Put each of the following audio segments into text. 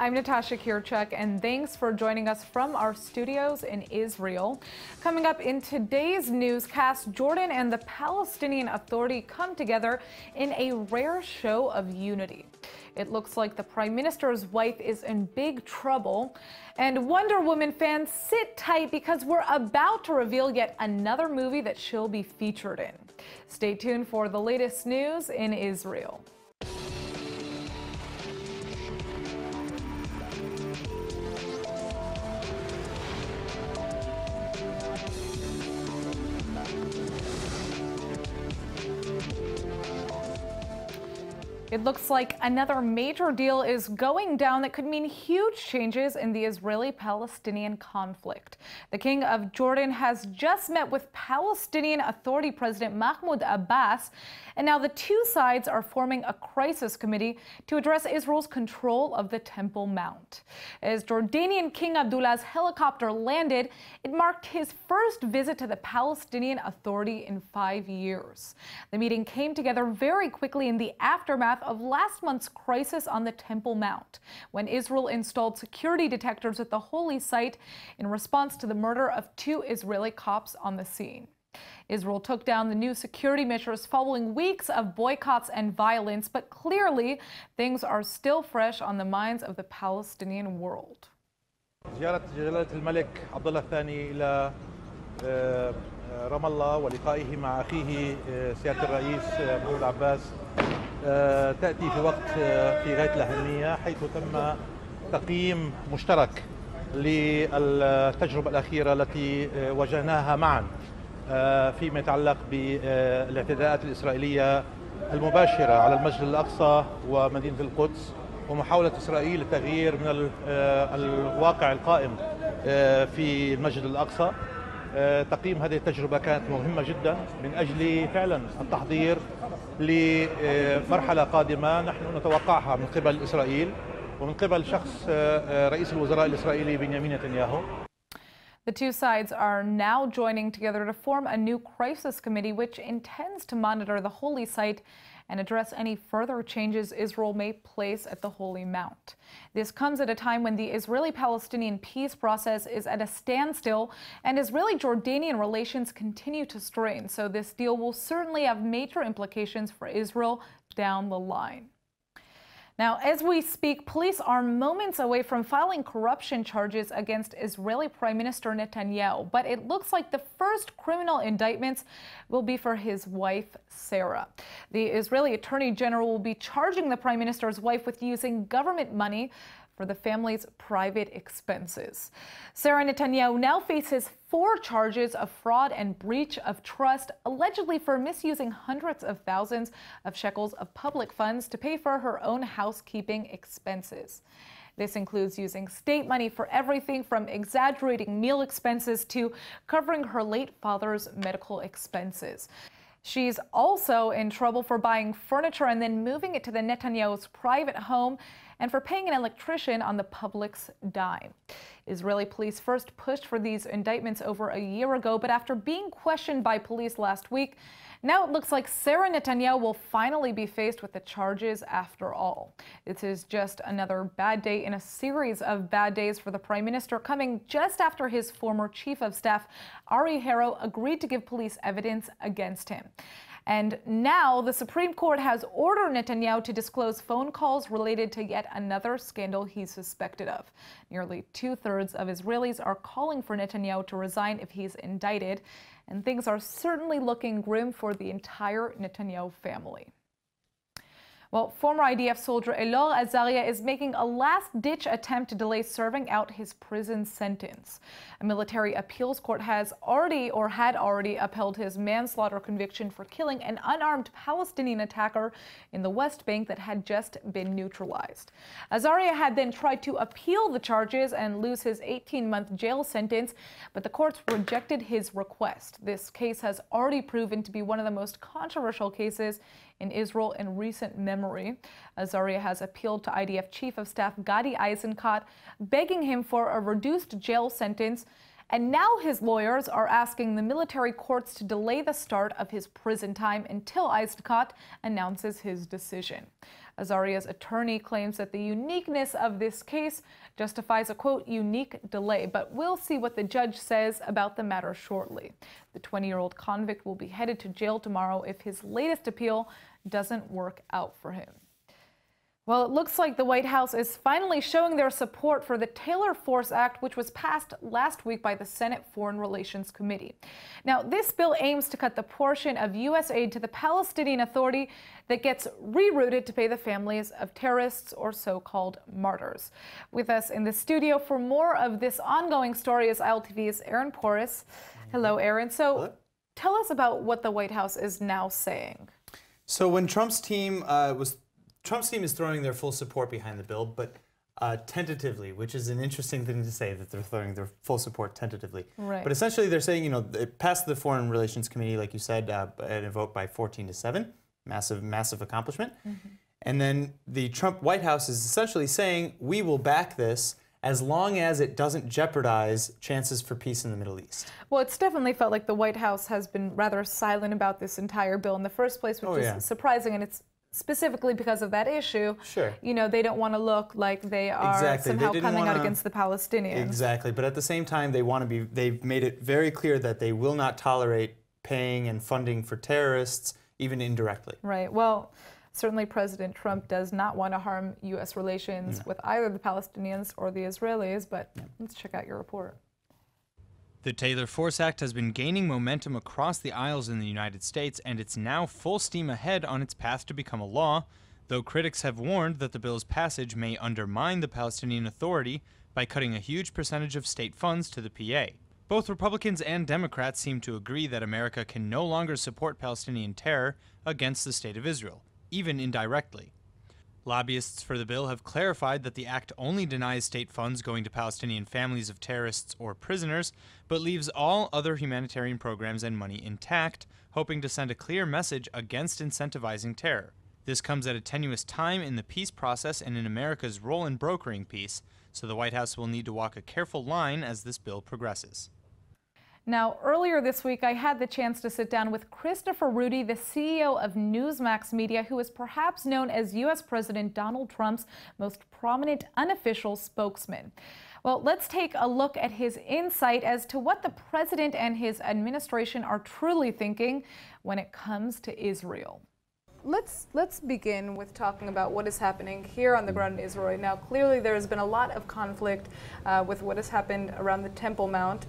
I'm Natasha Kirchuk, and thanks for joining us from our studios in Israel. Coming up in today's newscast, Jordan and the Palestinian Authority come together in a rare show of unity. It looks like the Prime Minister's wife is in big trouble. And Wonder Woman fans, sit tight because we're about to reveal yet another movie that she'll be featured in. Stay tuned for the latest news in Israel. It looks like another major deal is going down that could mean huge changes in the Israeli-Palestinian conflict. The King of Jordan has just met with Palestinian Authority President Mahmoud Abbas, and now the two sides are forming a crisis committee to address Israel's control of the Temple Mount. As Jordanian King Abdullah's helicopter landed, it marked his first visit to the Palestinian Authority in 5 years. The meeting came together very quickly in the aftermath of last month's crisis on the Temple Mount, when Israel installed security detectors at the holy site in response to the murder of 2 Israeli cops on the scene. Israel took down the new security measures following weeks of boycotts and violence, but clearly things are still fresh on the minds of the Palestinian world. زيارة جلالة الملك عبد الله الثاني إلى رام الله ولقائه مع أخيه سيادة الرئيس محمود عباس تأتي في وقت في غاية الأهمية، حيث تم تقييم مشترك للتجربة الأخيرة التي واجهناها معا فيما يتعلق بالاعتداءات الإسرائيلية المباشرة على المسجد الأقصى ومدينة القدس، ومحاولة إسرائيل التغيير من الواقع القائم في المسجد الأقصى. تقييم هذه التجربة كانت مهمة جدا من أجل فعلا التحضير لمرحلة قادمة نحن نتوقعها من قبل إسرائيل ومن قبل شخص رئيس الوزراء الإسرائيلي بنيامين نتنياهو. The two sides are now joining together to form a new crisis committee which intends to monitor the holy site and address any further changes Israel may place at the Holy Mount. This comes at a time when the Israeli-Palestinian peace process is at a standstill and Israeli-Jordanian relations continue to strain, so this deal will certainly have major implications for Israel down the line. Now, as we speak, police are moments away from filing corruption charges against Israeli Prime Minister Netanyahu, but it looks like the first criminal indictments will be for his wife, Sarah. The Israeli Attorney General will be charging the Prime Minister's wife with using government money for the family's private expenses. Sarah Netanyahu now faces 4 charges of fraud and breach of trust, allegedly for misusing hundreds of thousands of shekels of public funds to pay for her own housekeeping expenses. This includes using state money for everything from exaggerating meal expenses to covering her late father's medical expenses. She's also in trouble for buying furniture and then moving it to the Netanyahu's private home and for paying an electrician on the public's dime. Israeli police first pushed for these indictments over a year ago, but after being questioned by police last week, now it looks like Sarah Netanyahu will finally be faced with the charges after all. This is just another bad day in a series of bad days for the Prime Minister, coming just after his former Chief of Staff, Ari Harrow, agreed to give police evidence against him. And now the Supreme Court has ordered Netanyahu to disclose phone calls related to yet another scandal he's suspected of. Nearly 2/3 of Israelis are calling for Netanyahu to resign if he's indicted, and things are certainly looking grim for the entire Netanyahu family. Well, former IDF soldier Elor Azaria is making a last-ditch attempt to delay serving out his prison sentence. A military appeals court had already upheld his manslaughter conviction for killing an unarmed Palestinian attacker in the West Bank that had just been neutralized. Azaria had then tried to appeal the charges and lose his 18-month jail sentence, but the courts rejected his request. This case has already proven to be one of the most controversial cases in Israel in recent memory. Azaria has appealed to IDF Chief of Staff Gadi Eisenkot, begging him for a reduced jail sentence, and now his lawyers are asking the military courts to delay the start of his prison time until Eisenkot announces his decision. Azaria's attorney claims that the uniqueness of this case justifies a, quote, unique delay, but we'll see what the judge says about the matter shortly. The 20-year-old convict will be headed to jail tomorrow if his latest appeal doesn't work out for him. Well, it looks like the White House is finally showing their support for the Taylor Force Act, which was passed last week by the Senate Foreign Relations Committee. Now, this bill aims to cut the portion of U.S. aid to the Palestinian Authority that gets rerouted to pay the families of terrorists or so-called martyrs. With us in the studio for more of this ongoing story is ILTV's Aaron Porras. Hello, Aaron. So tell us about what the White House is now saying. So when Trump's team is throwing their full support behind the bill, but tentatively, which is an interesting thing to say, that they're throwing their full support tentatively. Right. But essentially they're saying, it passed the Foreign Relations Committee, like you said, in a vote by 14-7, massive accomplishment. Mm-hmm. And then the Trump White House is essentially saying, we will back this as long as it doesn't jeopardize chances for peace in the Middle East. Well, it's definitely felt like the White House has been rather silent about this entire bill in the first place, which is surprising, and it's specifically because of that issue. Sure. They don't want to look like they are somehow coming out against the Palestinians. Exactly. But at the same time, they've made it very clear that they will not tolerate paying and funding for terrorists, even indirectly. Right. Well, certainly President Trump does not want to harm U.S. relations with either the Palestinians or the Israelis, but let's check out your report. The Taylor Force Act has been gaining momentum across the aisles in the United States, and it's now full steam ahead on its path to become a law, though critics have warned that the bill's passage may undermine the Palestinian Authority by cutting a huge percentage of state funds to the PA. Both Republicans and Democrats seem to agree that America can no longer support Palestinian terror against the State of Israel, even indirectly. Lobbyists for the bill have clarified that the act only denies state funds going to Palestinian families of terrorists or prisoners, but leaves all other humanitarian programs and money intact, hoping to send a clear message against incentivizing terror. This comes at a tenuous time in the peace process and in America's role in brokering peace, so the White House will need to walk a careful line as this bill progresses. Now, earlier this week, I had the chance to sit down with Christopher Rudy, the CEO of Newsmax Media, who is perhaps known as U.S. President Donald Trump's most prominent unofficial spokesman. Well, let's take a look at his insight as to what the president and his administration are truly thinking when it comes to Israel. Let's begin with talking about what is happening here on the ground in Israel right now. Clearly, there has been a lot of conflict with what has happened around the Temple Mount.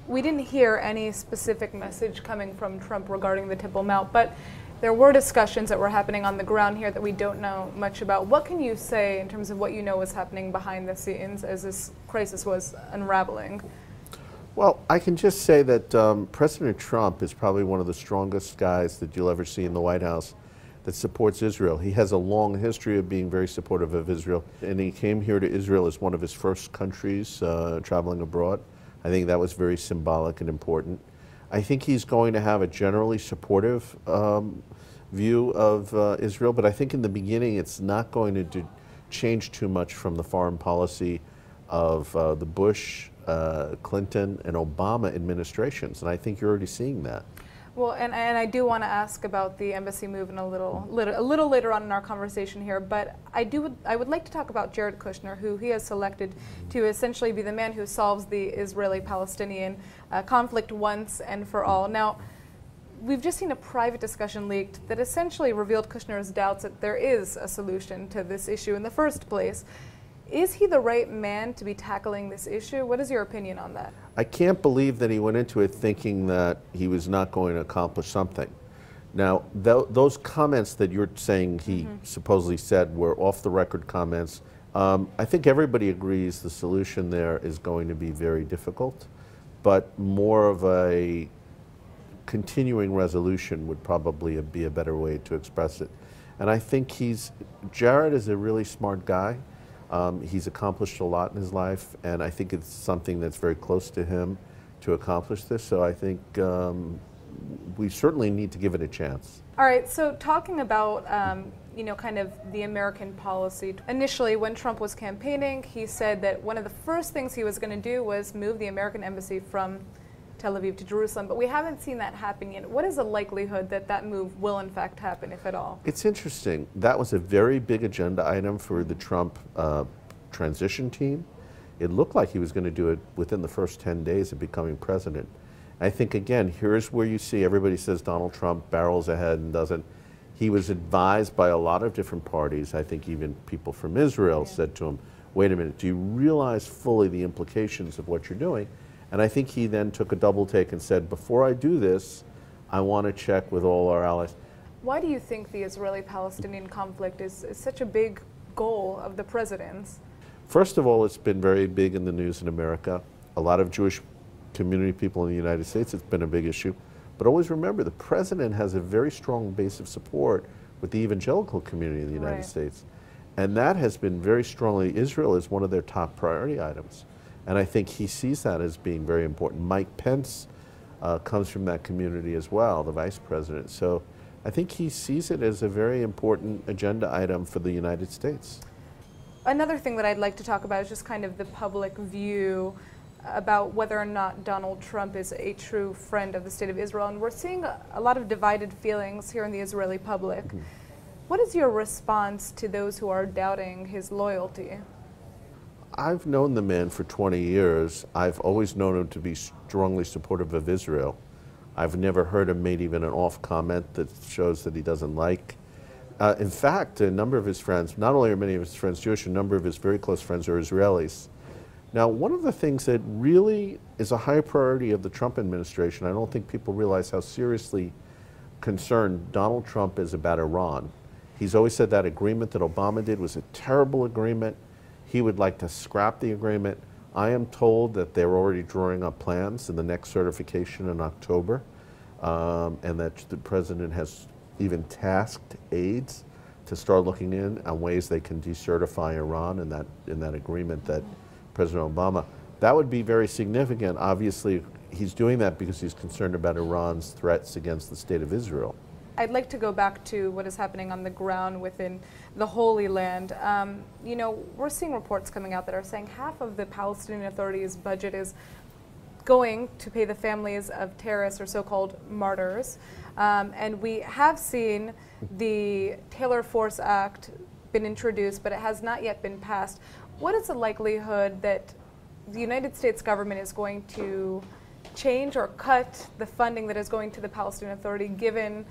We didn't hear any specific message coming from Trump regarding the Temple Mount, but there were discussions that were happening on the ground here that we don't know much about. What can you say in terms of what you know was happening behind the scenes as this crisis was unraveling? Well, I can just say that President Trump is probably one of the strongest guys that you'll ever see in the White House that supports Israel. He has a long history of being very supportive of Israel, and he came here to Israel as one of his first countries traveling abroad. I think that was very symbolic and important. I think he's going to have a generally supportive view of Israel, but I think in the beginning it's not going to change too much from the foreign policy of the Bush, Clinton, and Obama administrations, and I think you're already seeing that. Well, and I do want to ask about the embassy move in a little later on in our conversation here, but I would like to talk about Jared Kushner, who he has selected to essentially be the man who solves the Israeli-Palestinian conflict once and for all. Now, we've just seen a private discussion leaked that essentially revealed Kushner's doubts that there is a solution to this issue in the first place. Is he the right man to be tackling this issue? What is your opinion on that? I can't believe that he went into it thinking that he was not going to accomplish something. Now, those comments that you're saying he supposedly said were off-the-record comments. I think everybody agrees the solution there is going to be very difficult, but more of a continuing resolution would probably be a better way to express it. And I think Jared is a really smart guy. He's accomplished a lot in his life, and I think it's something that's very close to him to accomplish this. So I think we certainly need to give it a chance. All right, so talking about kind of the American policy. Initially, when Trump was campaigning, he said that one of the first things he was going to do was move the American embassy from Tel Aviv to Jerusalem, but we haven't seen that happen yet. What is the likelihood that that move will in fact happen, if at all? It's interesting. That was a very big agenda item for the Trump transition team. It looked like he was going to do it within the first 10 days of becoming president. I think, again, here's where you see everybody says Donald Trump barrels ahead and doesn't. He was advised by a lot of different parties. I think even people from Israel said to him, wait a minute, do you realize fully the implications of what you're doing? And I think he then took a double take and said, before I do this, I want to check with all our allies. Why do you think the Israeli-Palestinian conflict is such a big goal of the president's? First of all, it's been very big in the news in America. A lot of Jewish community people in the United States, it's been a big issue. But always remember, the president has a very strong base of support with the evangelical community in the United States. And that has been very strongly, Israel is one of their top priority items. And I think he sees that as being very important. Mike Pence comes from that community as well, the vice president. So I think he sees it as a very important agenda item for the United States. Another thing that I'd like to talk about is just kind of the public view about whether or not Donald Trump is a true friend of the state of Israel. And we're seeing a lot of divided feelings here in the Israeli public. What is your response to those who are doubting his loyalty? I've known the man for 20 years. I've always known him to be strongly supportive of Israel. I've never heard him make even an off comment that shows that he doesn't like. In fact, a number of his friends, not only are many of his friends Jewish, a number of his very close friends are Israelis. Now, one of the things that really is a high priority of the Trump administration, I don't think people realize how seriously concerned Donald Trump is about Iran. He's always said that agreement that Obama did was a terrible agreement. He would like to scrap the agreement. I am told that they're already drawing up plans in the next certification in October, and that the president has even tasked aides to start looking in on ways they can decertify Iran in that agreement that President Obama. That would be very significant. Obviously, he's doing that because he's concerned about Iran's threats against the state of Israel. I'd like to go back to what is happening on the ground within the Holy Land. You know, we're seeing reports coming out that are saying half of the Palestinian Authority's budget is going to pay the families of terrorists or so-called martyrs. And we have seen the Taylor Force Act been introduced, but it has not yet been passed. What is the likelihood that the United States government is going to change or cut the funding that is going to the Palestinian Authority given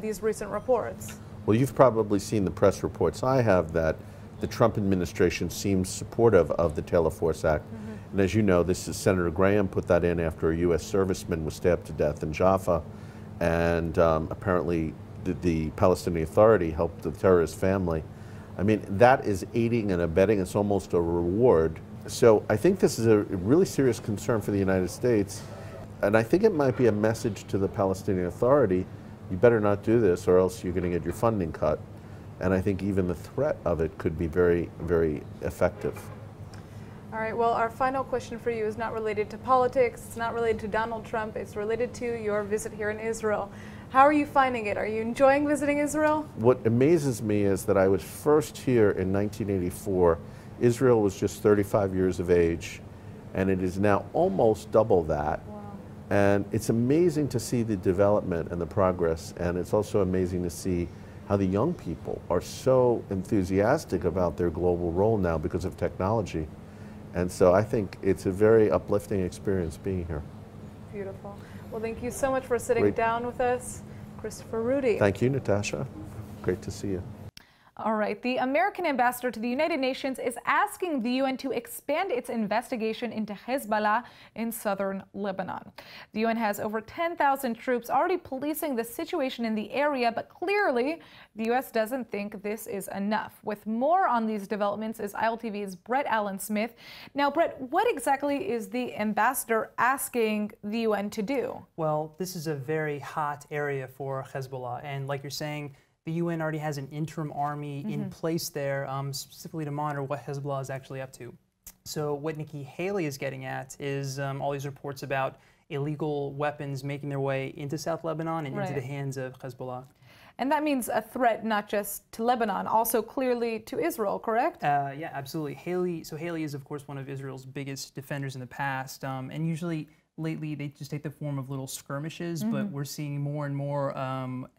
these recent reports? Well, you've probably seen the press reports I have that the Trump administration seems supportive of the Taylor Force Act. And as you know, this is Senator Graham put that in after a U.S. serviceman was stabbed to death in Jaffa. And apparently the Palestinian Authority helped the terrorist family. I mean, that is aiding and abetting. It's almost a reward. So I think this is a really serious concern for the United States. And I think it might be a message to the Palestinian Authority, you better not do this or else you're going to get your funding cut. And I think even the threat of it could be very, very effective. All right, well, our final question for you is not related to politics, it's not related to Donald Trump, it's related to your visit here in Israel. How are you finding it? Are you enjoying visiting Israel? What amazes me is that I was first here in 1984. Israel was just 35 years of age, and it is now almost double that. Wow. And it's amazing to see the development and the progress, and it's also amazing to see how the young people are so enthusiastic about their global role now because of technology. And so I think it's a very uplifting experience being here. Beautiful. Well, thank you so much for sitting down with us, Christopher Rudy. Thank you, Natasha. Great to see you. All right. The American ambassador to the United Nations is asking the UN to expand its investigation into Hezbollah in southern Lebanon. The UN has over 10,000 troops already policing the situation in the area, but clearly the U.S. doesn't think this is enough. With more on these developments is ILTV's Brett Allen Smith. Now, Brett, what exactly is the ambassador asking the UN to do? Well, this is a very hot area for Hezbollah, and like you're saying, the UN already has an interim army in place there specifically to monitor what Hezbollah is actually up to. So what Nikki Haley is getting at is all these reports about illegal weapons making their way into South Lebanon and into the hands of Hezbollah. And that means a threat not just to Lebanon, also clearly to Israel, correct? Yeah, absolutely. Haley is, of course, one of Israel's biggest defenders in the past, and usually lately they just take the form of little skirmishes, but we're seeing more and more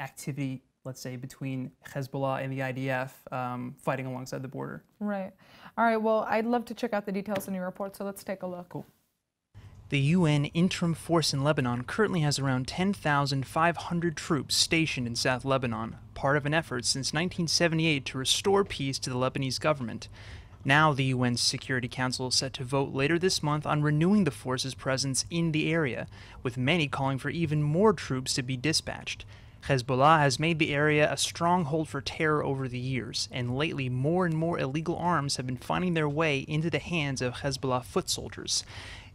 activity, let's say, between Hezbollah and the IDF fighting alongside the border. Right. All right, well, I'd love to check out the details in your report, so let's take a look. Cool. The UN interim force in Lebanon currently has around 10,500 troops stationed in South Lebanon, part of an effort since 1978 to restore peace to the Lebanese government. Now the UN Security Council is set to vote later this month on renewing the force's presence in the area, with many calling for even more troops to be dispatched. Hezbollah has made the area a stronghold for terror over the years, and lately more and more illegal arms have been finding their way into the hands of Hezbollah foot soldiers.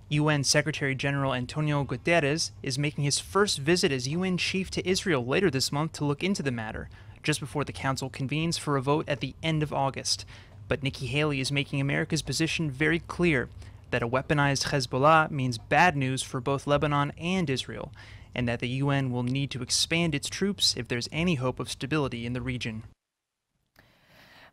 UN Secretary General Antonio Guterres is making his first visit as UN chief to Israel later this month to look into the matter, just before the council convenes for a vote at the end of August. But Nikki Haley is making America's position very clear, that a weaponized Hezbollah means bad news for both Lebanon and Israel, and that the UN will need to expand its troops if there's any hope of stability in the region.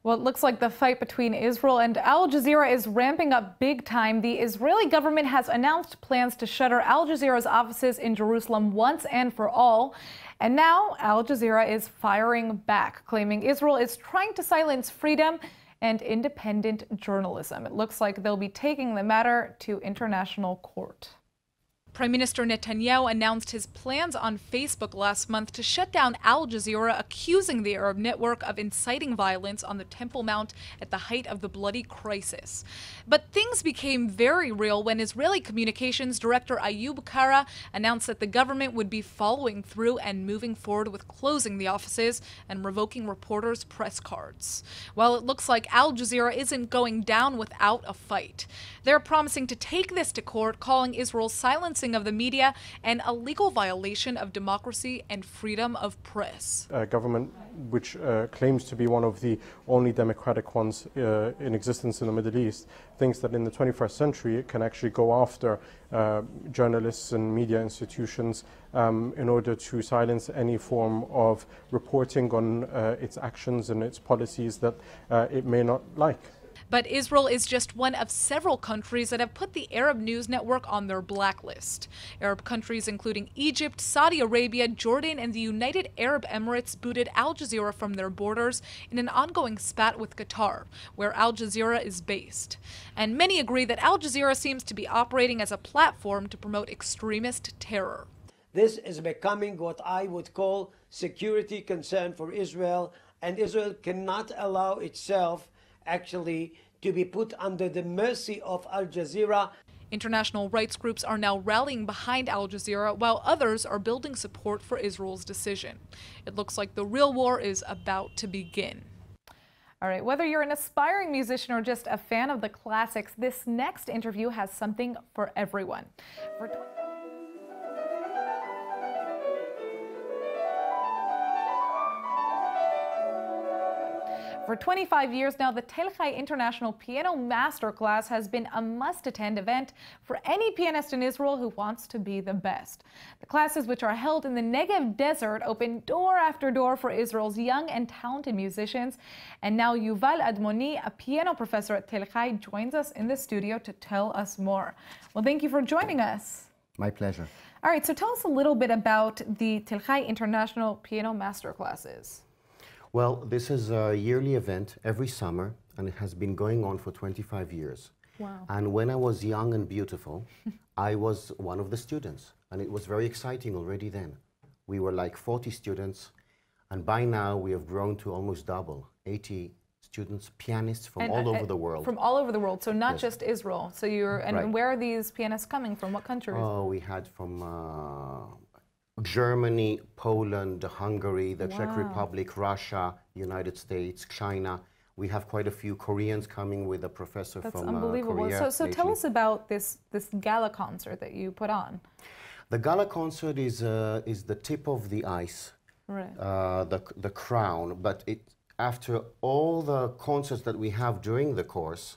Well, it looks like the fight between Israel and Al Jazeera is ramping up big time. The Israeli government has announced plans to shutter Al Jazeera's offices in Jerusalem once and for all. And now Al Jazeera is firing back, claiming Israel is trying to silence freedom and independent journalism. It looks like they'll be taking the matter to international court. Prime Minister Netanyahu announced his plans on Facebook last month to shut down Al Jazeera, accusing the Arab network of inciting violence on the Temple Mount at the height of the bloody crisis. But things became very real when Israeli Communications Director Ayub Kara announced that the government would be following through and moving forward with closing the offices and revoking reporters' press cards. Well, it looks like Al Jazeera isn't going down without a fight. They're promising to take this to court, calling Israel's silencing of the media and a legal violation of democracy and freedom of press. A government which claims to be one of the only democratic ones in existence in the Middle East thinks that in the 21st century it can actually go after journalists and media institutions in order to silence any form of reporting on its actions and its policies that it may not like. But Israel is just one of several countries that have put the Arab News Network on their blacklist. Arab countries including Egypt, Saudi Arabia, Jordan, and the United Arab Emirates booted Al Jazeera from their borders in an ongoing spat with Qatar, where Al Jazeera is based. And many agree that Al Jazeera seems to be operating as a platform to promote extremist terror. This is becoming what I would call security concern for Israel, and Israel cannot allow itself actually to be put under the mercy of Al Jazeera. International rights groups are now rallying behind Al Jazeera, while others are building support for Israel's decision. It looks like the real war is about to begin. All right, whether you're an aspiring musician or just a fan of the classics, this next interview has something for everyone. For 25 years now, the Tenafly International Piano Masterclass has been a must-attend event for any pianist in Israel who wants to be the best. The classes, which are held in the Negev Desert, open door after door for Israel's young and talented musicians. And now Yuval Admoni, a piano professor at Tenafly, joins us in the studio to tell us more. Well, thank you for joining us. My pleasure. All right, so tell us a little bit about the Tenafly International Piano Masterclasses. Well, this is a yearly event every summer, and it has been going on for 25 years. Wow. And when I was young and beautiful, I was one of the students, and it was very exciting already then. We were like 40 students, and by now we have grown to almost double, 80 students, pianists from all over the world. From all over the world, so not Yes. just Israel. So you're, and Right. where are these pianists coming from? What countries? Oh, we had from Germany, Poland, Hungary, the Czech Republic, Russia, United States, China. We have quite a few Koreans coming with a professor That's from unbelievable. Korea. So tell us about this gala concert that you put on. The gala concert is the tip of the ice, Right. the crown. But after all the concerts that we have during the course,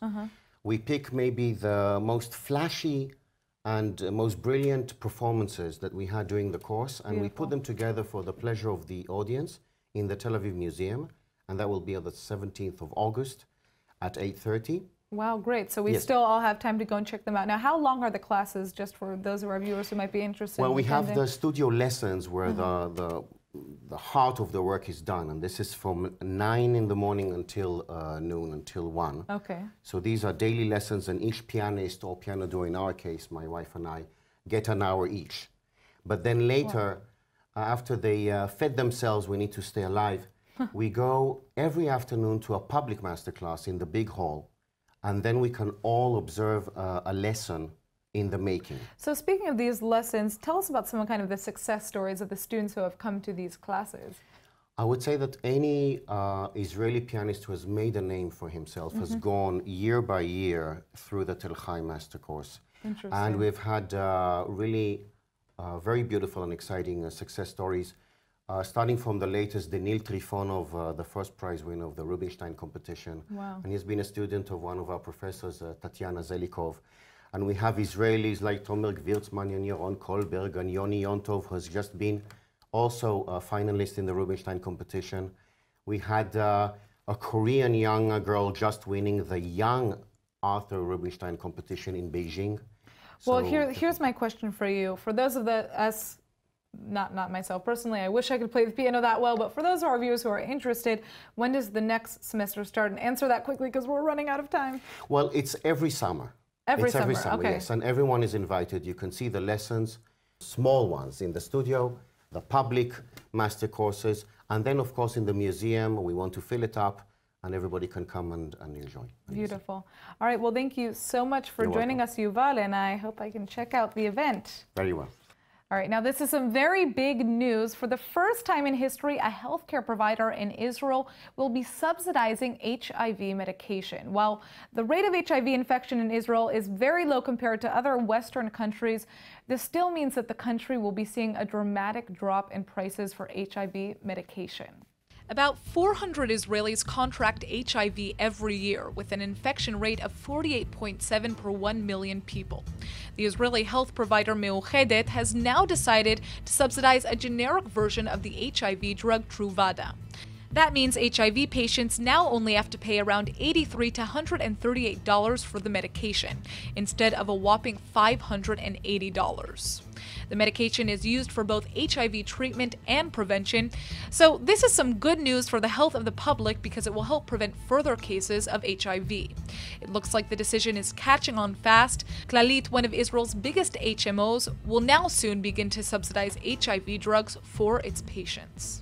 we pick maybe the most flashy and most brilliant performances that we had during the course, and we put them together for the pleasure of the audience in the Tel Aviv Museum, and that will be on the 17th of August at 8:30. Wow, great. So we still all have time to go and check them out. Now, how long are the classes, just for those of our viewers who might be interested? Well, we have the studio lessons where the heart of the work is done, and this is from 9 in the morning until noon, until 1. Okay. So these are daily lessons, and each pianist or piano duo, in our case, my wife and I, get an hour each. But then later, after they fed themselves, we need to stay alive, we go every afternoon to a public masterclass in the big hall, and then we can all observe a lesson in the making. So speaking of these lessons, tell us about some kind of the success stories of the students who have come to these classes. I would say that any Israeli pianist who has made a name for himself has gone year by year through the Tel Chai Master Course. And we've had really very beautiful and exciting success stories, starting from the latest, Denil Trifonov, the first prize winner of the Rubinstein competition. Wow. And he's been a student of one of our professors, Tatiana Zelikov. And we have Israelis like Tomer Gvirtzman and Yaron Kolberg and Yoni Yontov, who has just been also a finalist in the Rubinstein competition. We had a Korean young girl just winning the Young Arthur Rubinstein competition in Beijing. Well, here's my question for you. For those of us, not myself personally, I wish I could play the piano that well, but for those of our viewers who are interested, when does the next semester start? And answer that quickly because we're running out of time. Well, it's every summer. Every summer, okay. Yes, and everyone is invited. You can see the lessons, small ones in the studio, the public master courses, and then, of course, in the museum. We want to fill it up, and everybody can come and enjoy. Beautiful. All right, well, thank you so much for joining us, Yuval, and I hope I can check out the event. Very well. All right, now this is some very big news. For the first time in history, a healthcare provider in Israel will be subsidizing HIV medication. While the rate of HIV infection in Israel is very low compared to other Western countries, this still means that the country will be seeing a dramatic drop in prices for HIV medication. About 400 Israelis contract HIV every year, with an infection rate of 48.7 per 1 million people. The Israeli health provider Meuchedet has now decided to subsidize a generic version of the HIV drug Truvada. That means HIV patients now only have to pay around $83 to $138 for the medication, instead of a whopping $580. The medication is used for both HIV treatment and prevention, so this is some good news for the health of the public because it will help prevent further cases of HIV. It looks like the decision is catching on fast. Clalit, one of Israel's biggest HMOs, will now soon begin to subsidize HIV drugs for its patients.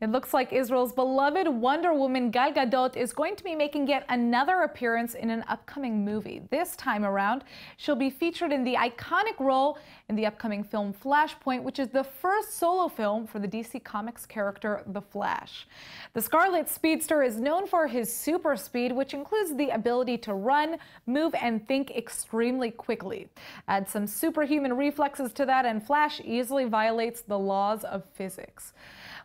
It looks like Israel's beloved Wonder Woman Gal Gadot is going to be making yet another appearance in an upcoming movie. This time around, she'll be featured in the iconic role in the upcoming film Flashpoint, which is the first solo film for the DC Comics character The Flash. The Scarlet Speedster is known for his super speed, which includes the ability to run, move, and think extremely quickly. Add some superhuman reflexes to that, and Flash easily violates the laws of physics.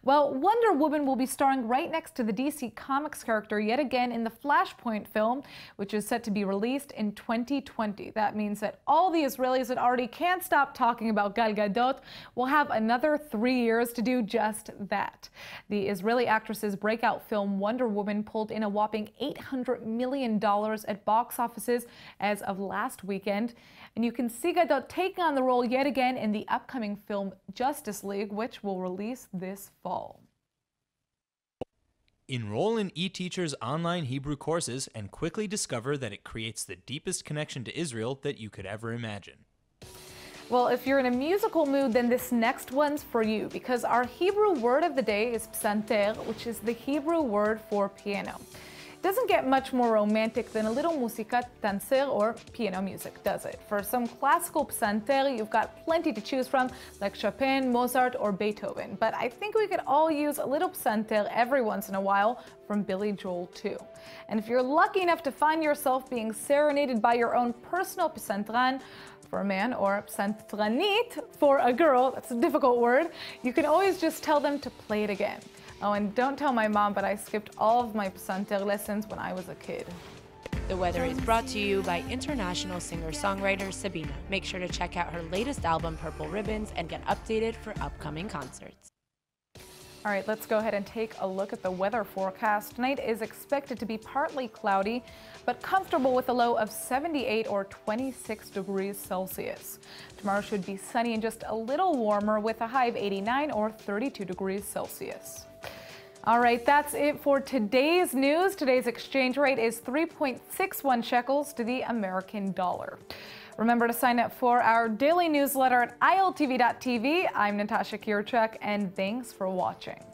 Well, Wonder Woman will be starring right next to the DC Comics character yet again in the Flashpoint film, which is set to be released in 2020. That means that all the Israelis that already can't stop talking about Gal Gadot will have another 3 years to do just that. The Israeli actress's breakout film Wonder Woman pulled in a whopping $800 million at box offices as of last weekend. And you can see Gadot taking on the role yet again in the upcoming film Justice League, which will release this fall. Enroll in eTeacher's online Hebrew courses and quickly discover that it creates the deepest connection to Israel that you could ever imagine. Well, if you're in a musical mood, then this next one's for you, because our Hebrew word of the day is psanter, which is the Hebrew word for piano. It doesn't get much more romantic than a little musicat tanser, or piano music, does it? For some classical psanter, you've got plenty to choose from, like Chopin, Mozart, or Beethoven. But I think we could all use a little psanter every once in a while from Billy Joel too. And if you're lucky enough to find yourself being serenaded by your own personal psantran for a man, or psantranit for a girl, that's a difficult word, you can always just tell them to play it again. Oh, and don't tell my mom, but I skipped all of my psanter lessons when I was a kid. The weather is brought to you by international singer-songwriter Sabina. Make sure to check out her latest album, Purple Ribbons, and get updated for upcoming concerts. All right, let's go ahead and take a look at the weather forecast. Tonight is expected to be partly cloudy, but comfortable with a low of 78 or 26 degrees Celsius. Tomorrow should be sunny and just a little warmer with a high of 89 or 32 degrees Celsius. All right, that's it for today's news. Today's exchange rate is 3.61 shekels to the American dollar. Remember to sign up for our daily newsletter at iltv.tv. I'm Natasha Kirchak, and thanks for watching.